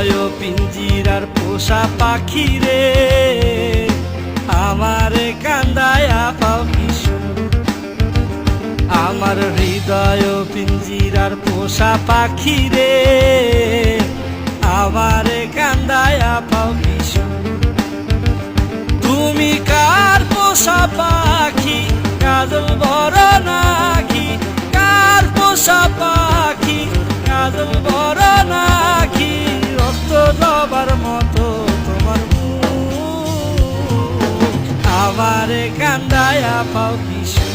হৃদয় পিঞ্জিরার পোষা পাখি রে, আমারে কান্দায়া পাও কিশোর। আমার হৃদয় পিঞ্জিরার পোষা পাখি রে, আমারে কান্দায়া পাও কিশোর। তুমি কার পোষা পাখি, কাজল বড় নাকি? কার পোষা পাখি, কাজল বড় নাকি? রক্ত জবার মতো তোমার মুখ, আমারে কান্দায়া পাও কিশোর।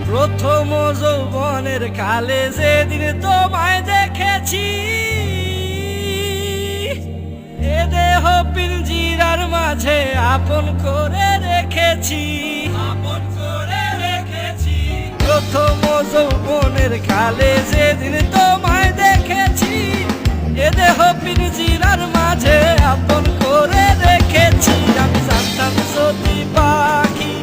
প্রথম যৌবনের কালে যেদিন তোমায় দেখেছি, এ দেহ পিঞ্জিরার মাঝে আপন করে রেখেছি, আপন করে রেখেছি। প্রথম যৌবনের কালে যেদিন তোমায় দেখেছি, এ দেহ পিঞ্জিরার মাঝে আপন করে রেখেছি। আমি জানতাম যদি পাখি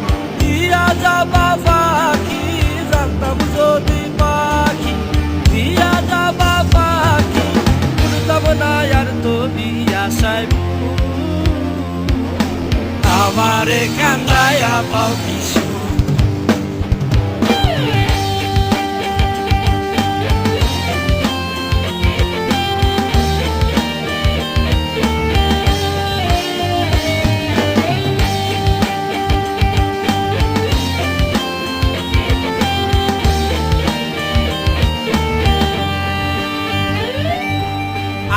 দিয়া যাবা পাখি, জানতাম যদি পাখি দিয়া যাবা পাখি, উড়তাম না আর তুমি আশায়। আমারে কান্দায়া পাও কিশোর।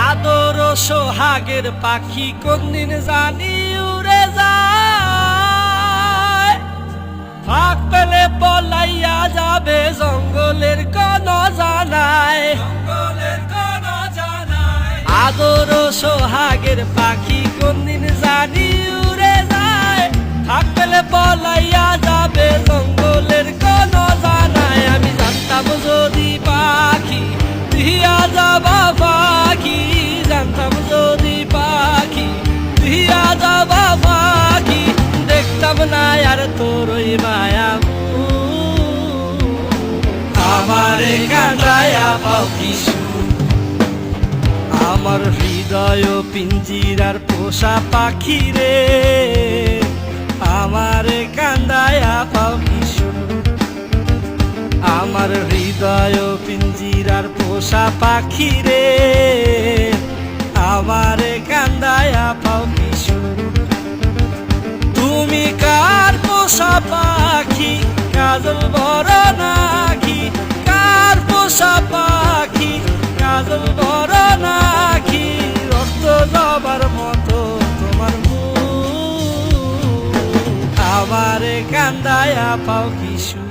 আদর সোহাগের পাখি কোনদিন জানি উড়ে যায়, ফাঁক পেলে পলাইয়া যাবে জঙ্গলের কোন জানায়, জঙ্গলের কোন জানায়। আদর সোহাগের পাখি কোনদিন জানি উড়ে যায়, ফাঁক পেলে পলাইয়া যাবে জঙ্গলের কোন জানায়। আমি জানতাম যদি পাখি দিয়া যাবা পাখি, জানতাম যদি পাখি দিয়া যাবা পাখি, দেখতাম না আর তোর ওই মায়া। আমারে কান্দায়া পাও কিশোর। আমার হৃদয় পিঞ্জিরার পোষা পাখি রে, আমারে কান্দায়া পাও কিশোর। আমার হৃদয় পিঞ্জিরার পোষা পাখি রে, আমারে কান্দায়া পাও কিশোর। তুমি কার পোষা পাখি, কাজল বড় নাকি? কার পোষা পাখি, কাজল বড় নাকি? রক্ত জবার মতো তোমার মুখ, আমারে কান্দায়া পাও কিশোর।